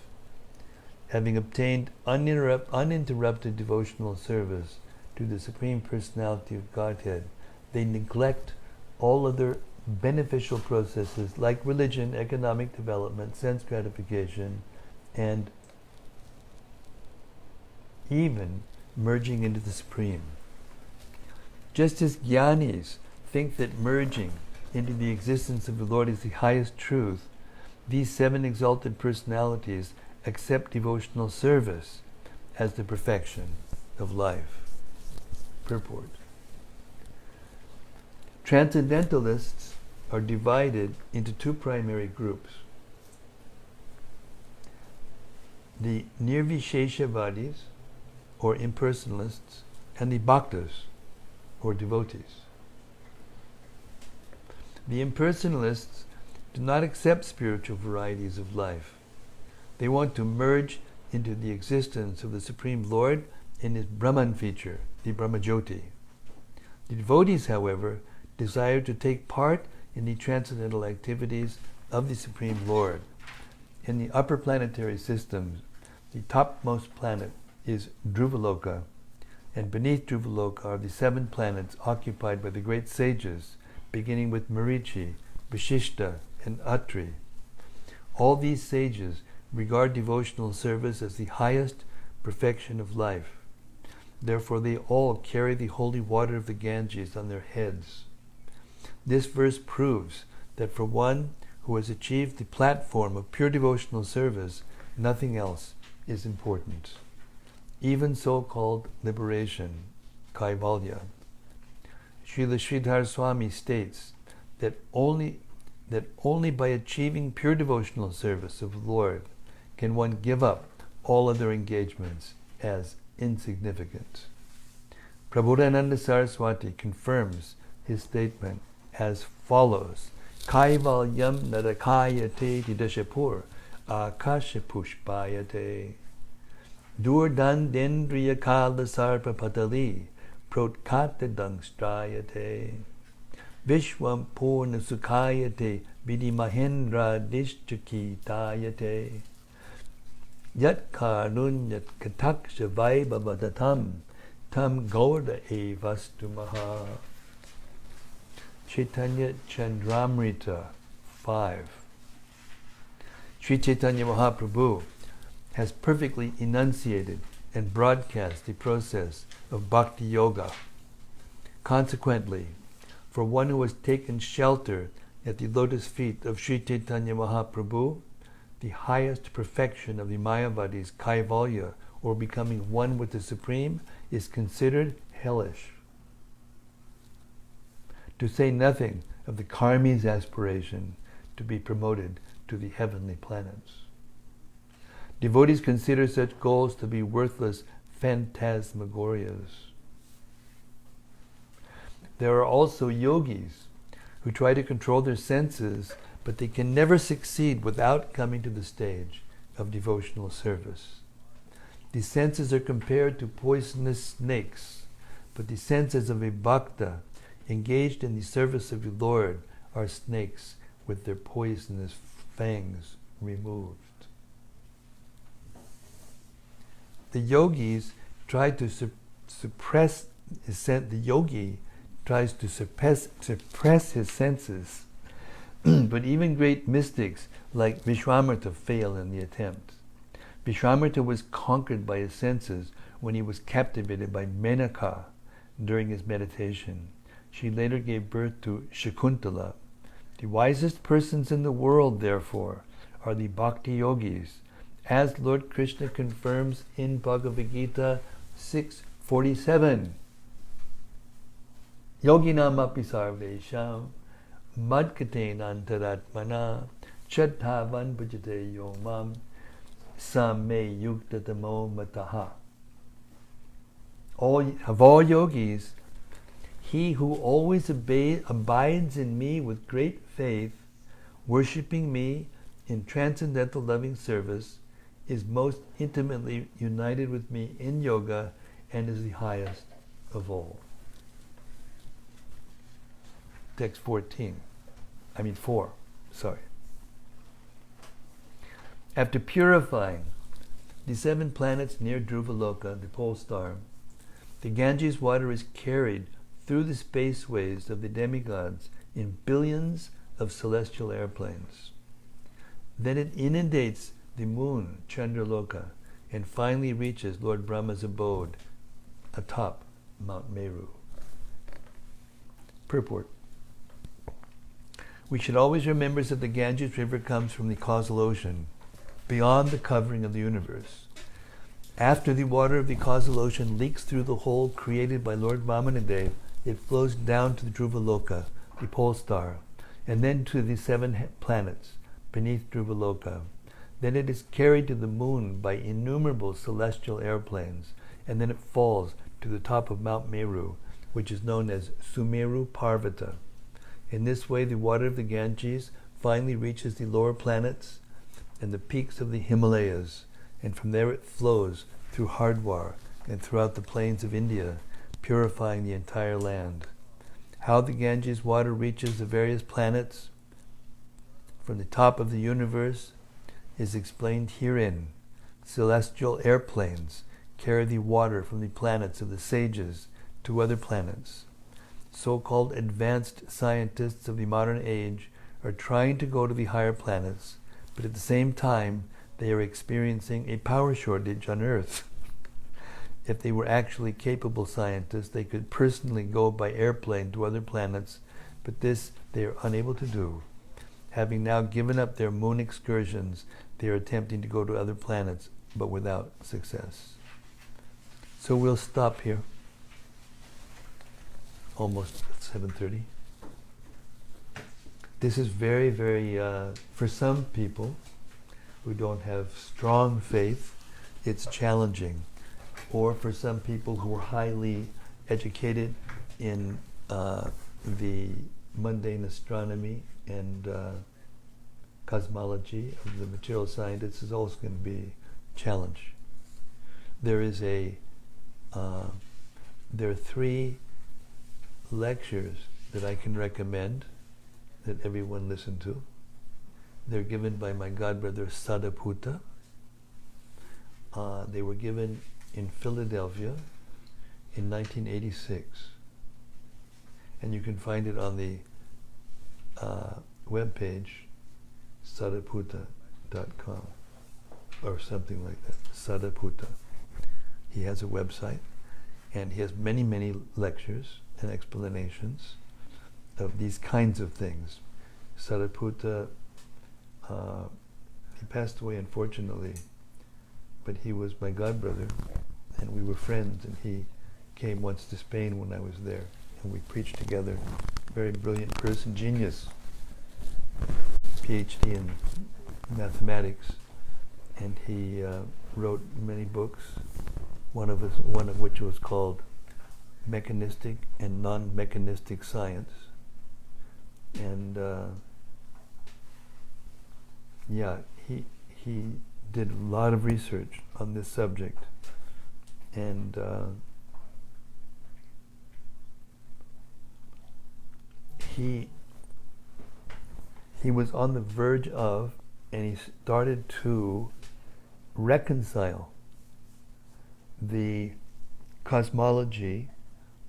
Having obtained uninterrupted devotional service to the Supreme Personality of Godhead, they neglect all other beneficial processes like religion, economic development, sense gratification, and even merging into the Supreme. Just as Jnanis think that merging into the existence of the Lord is the highest truth, these 7 exalted personalities accept devotional service as the perfection of life. Purport. Transcendentalists are divided into 2 primary groups. The Nirvisheshavadis, or impersonalists, and the Bhaktas, or devotees. The impersonalists do not accept spiritual varieties of life. They want to merge into the existence of the Supreme Lord in his Brahman feature, the Brahmajyoti. The devotees, however, desire to take part in the transcendental activities of the Supreme Lord. In the upper planetary systems, the topmost planet is Dhruvaloka, and beneath Dhruvaloka are the 7 planets occupied by the great sages, beginning with Marichi, Vishishta, and Atri. All these sages regard devotional service as the highest perfection of life. Therefore they all carry the holy water of the Ganges on their heads. This verse proves that for one who has achieved the platform of pure devotional service, nothing else is important. Even so-called liberation, Kaivalya. Srila Sridhar Swami states that only by achieving pure devotional service of the Lord can one give up all other engagements as insignificant. Prabhupada Saraswati confirms his statement as follows: Kaivalyam narakayate didashapur akashapushpayate durdan dendriya kala sarpa patali protkatadang strayate vishwam purna sukhayate vidimahendra dishchakitayate yat karunyat kataksha vaibhavadatam tam gauda evastumaha. Chaitanya Chandramrita 5. Sri Chaitanya Mahaprabhu has perfectly enunciated and broadcast the process of bhakti yoga. Consequently, for one who has taken shelter at the lotus feet of Sri Chaitanya Mahaprabhu, the highest perfection of the Mayavadis, Kaivalya, or becoming one with the Supreme, is considered hellish. To say nothing of the karmi's aspiration to be promoted to the heavenly planets. Devotees consider such goals to be worthless phantasmagorias. There are also yogis who try to control their senses, but they can never succeed without coming to the stage of devotional service. The senses are compared to poisonous snakes, but the senses of a bhakta engaged in the service of the Lord are snakes with their poisonous fangs removed. The yogis try to suppress the yogi tries to suppress his senses, but even great mystics like Vishwamitra fail in the attempt. Vishwamitra was conquered by his senses when he was captivated by Menaka during his meditation. She later gave birth to Shakuntala. The wisest persons in the world, therefore, are the Bhakti Yogis, as Lord Krishna confirms in Bhagavad Gita 6:47. Yoginam api sarvesham madkaten antaratmana chatthavan bhajate yomam samme yuktatamo mataha. Of all yogis, he who always abides in me with great faith, worshipping me in transcendental loving service, is most intimately united with me in yoga and is the highest of all. Text 4. After purifying the 7 planets near Dhruvaloka, the pole star, the Ganges water is carried through the spaceways of the demigods in billions of celestial airplanes. Then it inundates the moon, Chandraloka, and finally reaches Lord Brahma's abode atop Mount Meru. Purport. We should always remember that the Ganges River comes from the causal ocean, beyond the covering of the universe. After the water of the causal ocean leaks through the hole created by Lord Vamanadev, it flows down to the Dhruvaloka, the pole star, and then to the 7 planets beneath Dhruvaloka. Then it is carried to the moon by innumerable celestial airplanes, and then it falls to the top of Mount Meru, which is known as Sumeru Parvata. In this way, the water of the Ganges finally reaches the lower planets and the peaks of the Himalayas, and from there it flows through Hardwar and throughout the plains of India, purifying the entire land. How the Ganges water reaches the various planets from the top of the universe is explained herein. Celestial airplanes carry the water from the planets of the sages to other planets. So-called advanced scientists of the modern age are trying to go to the higher planets, but at the same time they are experiencing a power shortage on Earth. If they were actually capable scientists, they could personally go by airplane to other planets, but this they are unable to do. Having now given up their moon excursions, they are attempting to go to other planets, but without success. So we'll stop here. Almost 7:30. This is very, very, for some people who don't have strong faith, it's challenging. Or for some people who are highly educated in the mundane astronomy and cosmology of the material scientists, is also going to be a challenge. There is there are 3 lectures that I can recommend that everyone listen to. They're given by my godbrother Sadaputta. They were given in Philadelphia in 1986. And you can find it on the webpage sadaputta.com or something like that. Sadaputta. He has a website, and he has many, many lectures and explanations of these kinds of things. Sadaputta, he passed away unfortunately, but he was my godbrother, and we were friends, and he came once to Spain when I was there, and we preached together. Very brilliant person, genius, PhD in mathematics, and he wrote many books, one of which was called Mechanistic and Non-Mechanistic Science. And he did a lot of research on this subject, and he was on the verge of, and he started to reconcile the cosmology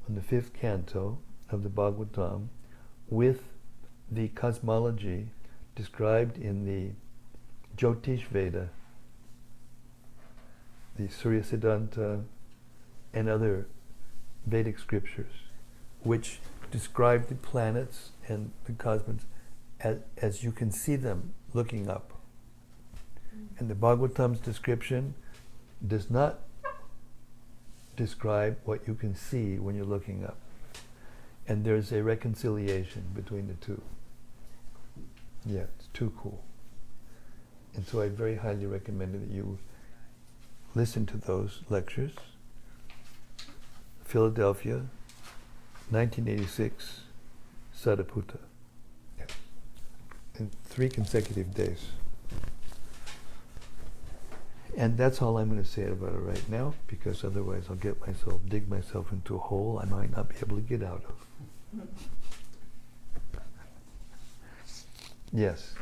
on the 5th canto of the Bhagavatam with the cosmology described in the Jyotish Veda, the Surya Siddhanta, and other Vedic scriptures, which describe the planets and the cosmos as you can see them looking up. And the Bhagavatam's description does not describe what you can see when you're looking up. And there's a reconciliation between the two. Yeah, it's too cool. And so I very highly recommend that you listen to those lectures. Philadelphia, 1986, Sadaputta. Yeah. In 3 consecutive days. And that's all I'm going to say about it right now, because otherwise I'll dig myself into a hole I might not be able to get out of. Yes.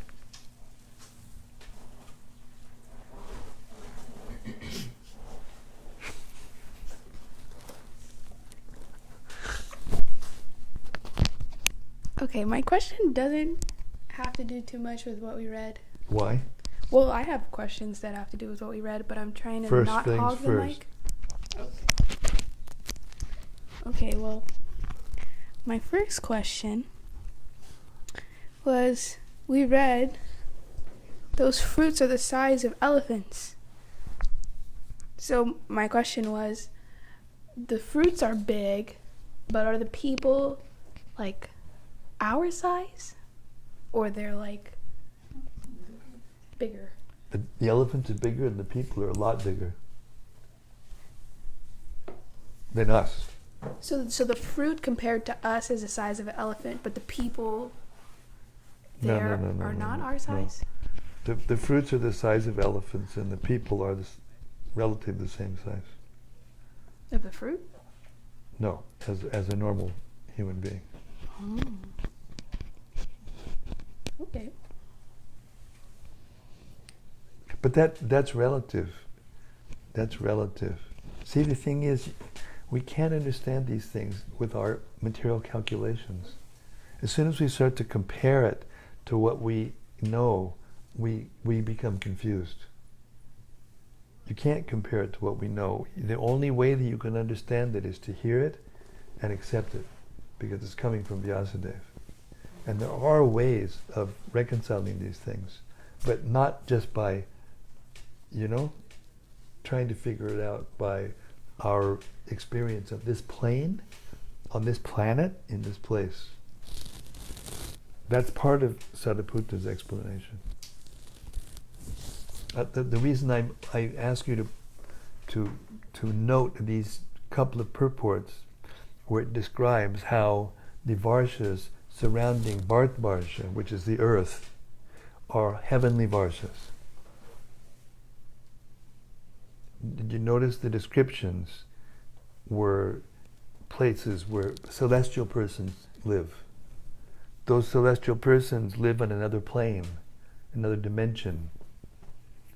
Okay, my question doesn't have to do too much with what we read. Why? Well, I have questions that have to do with what we read, but I'm trying to First not things hog the first. mic. Okay, well, my first question was, we read those fruits are the size of elephants. So my question was, the fruits are big, but are the people like our size? Or they're like bigger? The elephants are bigger and the people are a lot bigger than us. So the fruit compared to us is the size of an elephant, but the people there are not our size? No. The fruits are the size of elephants and the people are relatively the same size. Of the fruit? No, as a normal human being. Oh. Okay. But that's relative. That's relative. See, the thing is, we can't understand these things with our material calculations. As soon as we start to compare it to what we know, we become confused. You can't compare it to what we know. The only way that you can understand it is to hear it and accept it, because it's coming from Vyasadeva. And there are ways of reconciling these things, but not just by, trying to figure it out by our experience of this plane, on this planet, in this place. That's part of Sariputa's explanation. The reason I ask you to note these couple of purports where it describes how the varshas surrounding Bharatvarsha, which is the earth, are heavenly varshas. Did you notice the descriptions were places where celestial persons live? Those celestial persons live on another plane, another dimension,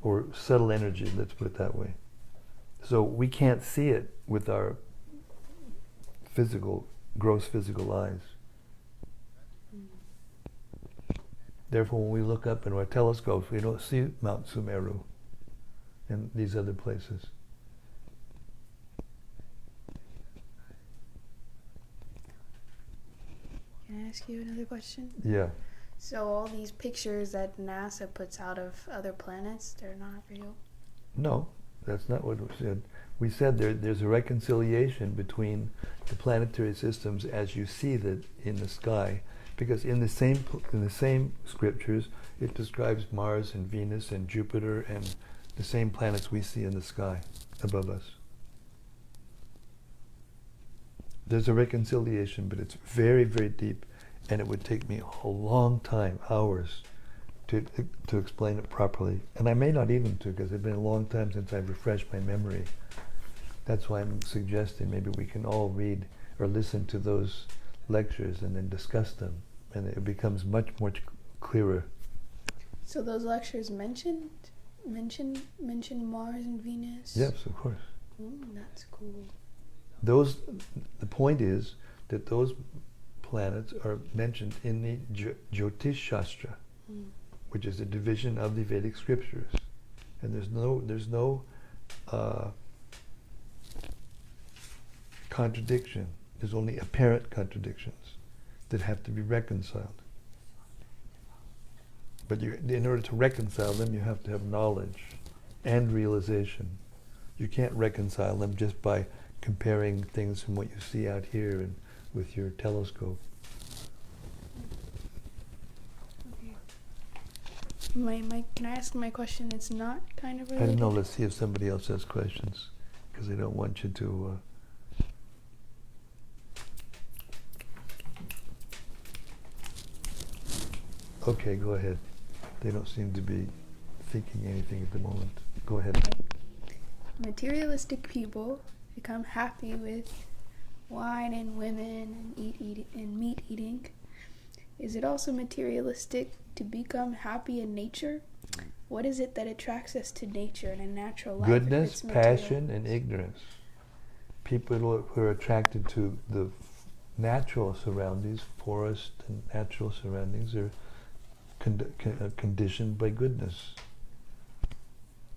or subtle energy, let's put it that way. So we can't see it with our gross physical eyes. Therefore, when we look up in our telescopes, we don't see Mount Sumeru and these other places. Can I ask you another question? Yeah. So all these pictures that NASA puts out of other planets, they're not real? No, that's not what we said. We said there's a reconciliation between the planetary systems as you see that in the sky, because in the same scriptures it describes Mars and Venus and Jupiter and the same planets we see in the sky above us. There's a reconciliation, but it's very, very deep, and it would take me a long time, hours, to explain it properly. And I may not even because it's been a long time since I've refreshed my memory. That's why I'm suggesting maybe we can all read or listen to those lectures and then discuss them, and it becomes much more clearer. So those lectures mention Mars and Venus? Yes, of course. That's cool. The point is that those planets are mentioned in the Jyotish Shastra, which is a division of the Vedic scriptures, and there's no contradiction. There's only apparent contradictions that have to be reconciled. But in order to reconcile them, you have to have knowledge and realization. You can't reconcile them just by comparing things from what you see out here and with your telescope. Okay. Can I ask my question? It's not kind of related? I don't know. Let's see if somebody else has questions, because I don't want you to. Okay, go ahead. They don't seem to be thinking anything at the moment. Go ahead. Materialistic people become happy with wine and women and meat eating. Is it also materialistic to become happy in nature? What is it that attracts us to nature and a natural life? Goodness, passion, and ignorance. People who are attracted to the natural surroundings, forest and natural surroundings, are conditioned by goodness.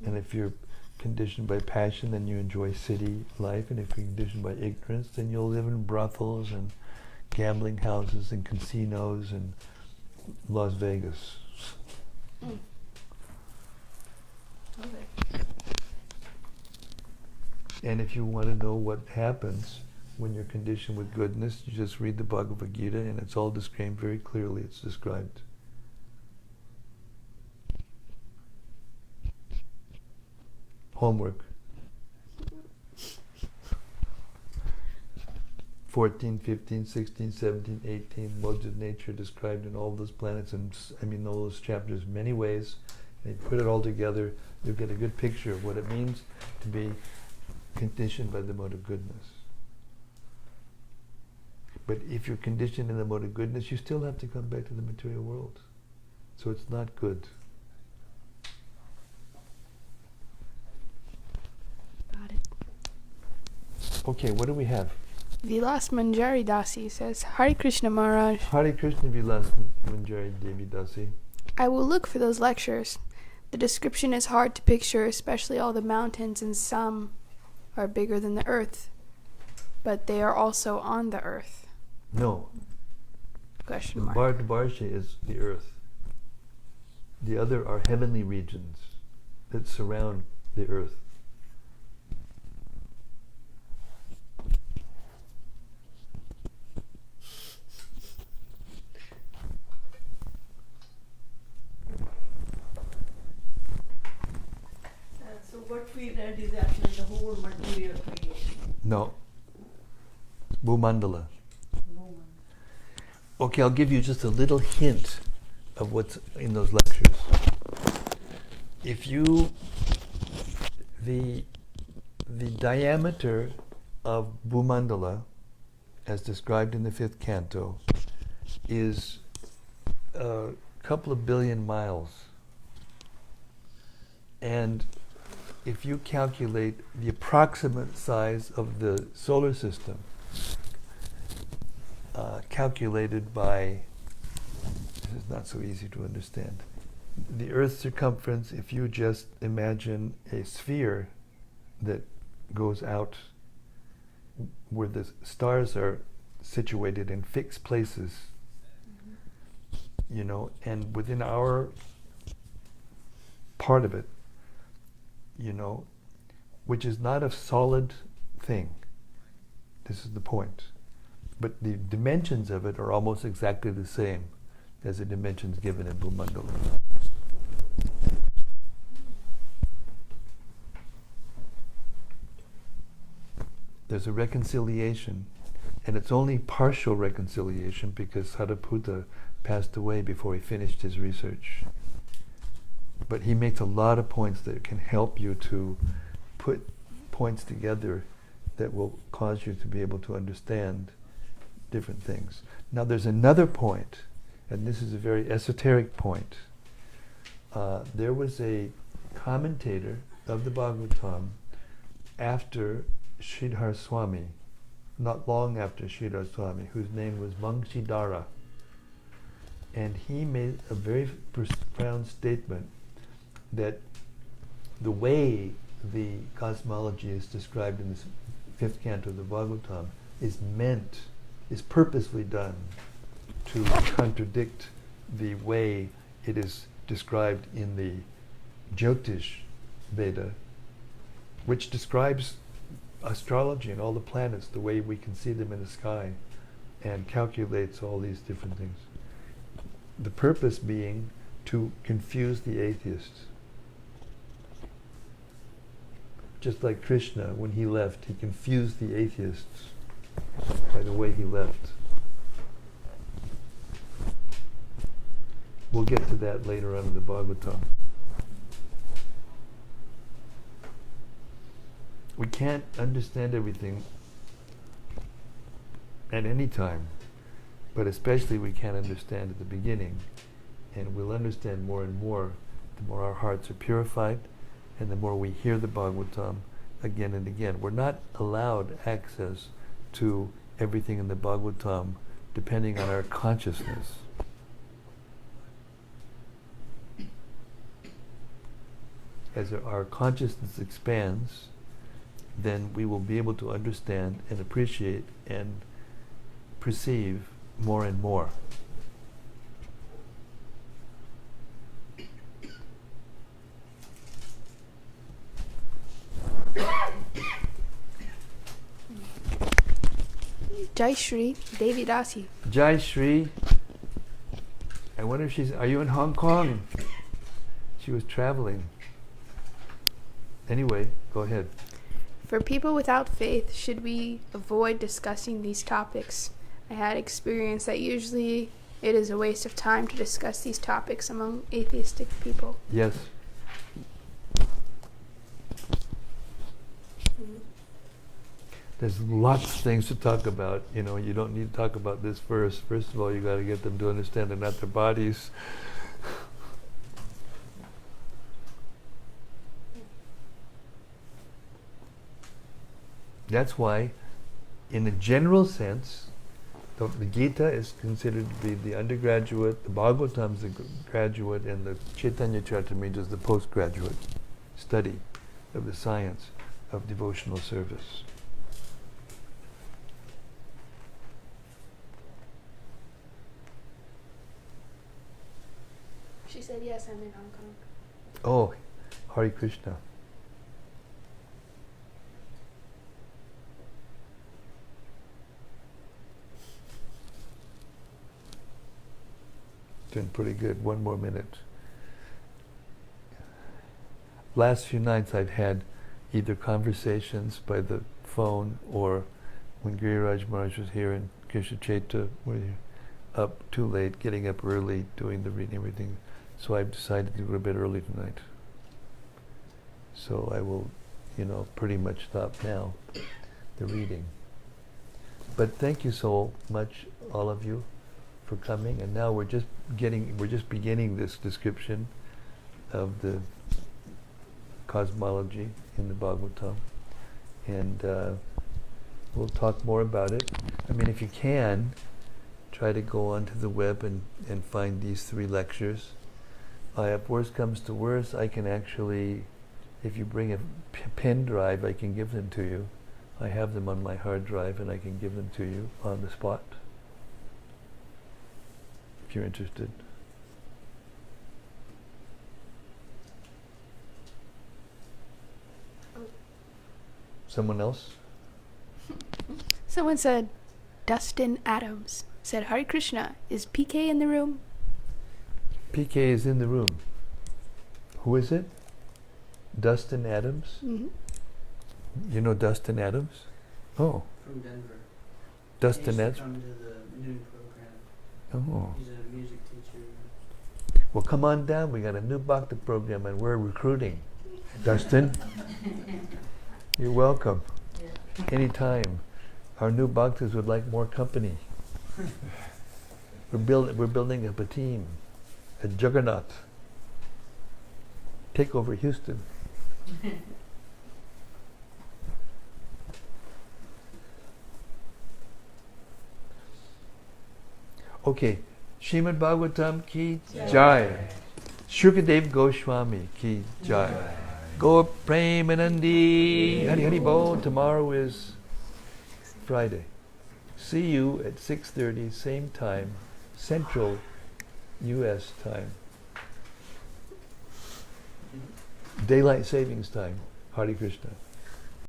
And if you're conditioned by passion, then you enjoy city life, and if you're conditioned by ignorance, then you'll live in brothels and gambling houses and casinos and Las Vegas. Okay. And if you want to know what happens when you're conditioned with goodness, you just read the Bhagavad Gita, and it's all described very clearly. It's described. Homework. 14, 15, 16, 17, 18 modes of nature described in all those planets, and all those chapters, many ways. And you put it all together, you'll get a good picture of what it means to be conditioned by the mode of goodness. But if you're conditioned in the mode of goodness, you still have to come back to the material world. So it's not good. Got it. Okay, what do we have? Vilas Manjari Dasi says, Hare Krishna Maharaj. Hare Krishna Vilas Manjari Devi Dasi. I will look for those lectures. The description is hard to picture, especially all the mountains, and some are bigger than the earth. But they are also on the earth. No. Question The mark. Bharatvarsha is the earth. The other are heavenly regions that surround the earth. we read is actually the whole material creation. No. Bhumandala. Woman. Okay, I'll give you just a little hint of what's in those lectures. If you, the diameter of Bhumandala, as described in the 5th canto, is a couple of billion miles. And if you calculate the approximate size of the solar system, calculated by, this is not so easy to understand, the Earth's circumference, if you just imagine a sphere that goes out where the stars are situated in fixed places, you know, and within our part of it, you know, which is not a solid thing. This is the point. But the dimensions of it are almost exactly the same as the dimensions given in Bhumandala. There's a reconciliation, and it's only partial reconciliation because Sariputta passed away before he finished his research. But he makes a lot of points that can help you to put points together that will cause you to be able to understand different things. Now there's another point, and this is a very esoteric point. There was a commentator of the Bhagavatam after Sridhar Swami, not long after Sridhar Swami, whose name was Vangshidhara. And he made a very profound statement that the way the cosmology is described in this 5th canto of the Bhagavatam is purposely done to contradict the way it is described in the Jyotish Veda, which describes astrology and all the planets the way we can see them in the sky and calculates all these different things. The purpose being to confuse the atheists. Just like Krishna, when he left, he confused the atheists by the way he left. We'll get to that later on in the Bhagavatam. We can't understand everything at any time, but especially we can't understand at the beginning. And we'll understand more and more the more our hearts are purified and the more we hear the Bhagavatam again and again. We're not allowed access to everything in the Bhagavatam depending on our consciousness. As our consciousness expands, then we will be able to understand and appreciate and perceive more and more. Jai Shri Devi Dasi. Jai Shri. I wonder if are you in Hong Kong? She was traveling. Anyway, go ahead. For people without faith, should we avoid discussing these topics? I had experience that usually it is a waste of time to discuss these topics among atheistic people. Yes. There's lots of things to talk about. You know, you don't need to talk about this first. First of all, you got to get them to understand they're not their bodies. That's why, in a general sense, the Gita is considered to be the undergraduate, the Bhagavatam is the graduate, and the Chaitanya Charitamrita is the postgraduate study of the science of devotional service. She said, yes, I'm in Hong Kong. Oh, Hare Krishna. Doing pretty good. One more minute. Last few nights I've had either conversations by the phone or when Giriraj Maharaj was here and Krishna Chaitanya were up too late, getting up early, doing the reading, everything. So I've decided to go to bed early tonight. So I will, pretty much stop now the reading. But thank you so much, all of you, for coming. And now we're just beginning this description of the cosmology in the Bhagavatam. And we'll talk more about it. I mean, if you can, try to go onto the web and find these 3 lectures. If worse comes to worse, I can actually, if you bring a pen drive, I can give them to you. I have them on my hard drive and I can give them to you on the spot, if you're interested. Someone else? Someone said, Dustin Adams said, Hare Krishna, is PK in the room? PK is in the room. Who is it? Dustin Adams? Mm-hmm. You know Dustin Adams? Oh. From Denver. Dustin He Adams? used to come to the noon program. Oh. He's a music teacher. Well, come on down. We got a new Bhakti program and we're recruiting. Dustin? You're welcome. Yeah. Anytime. Our new Bhaktas would like more company. We're building up a team. A juggernaut. Take over Houston. Okay. Srimad Bhagavatam ki jai. Shukadev Goswami ki jai. Go Premanandi. Hari Hari Bol. Tomorrow is Friday. See you at 6:30, same time, Central U.S. time. Daylight savings time. Hare Krishna.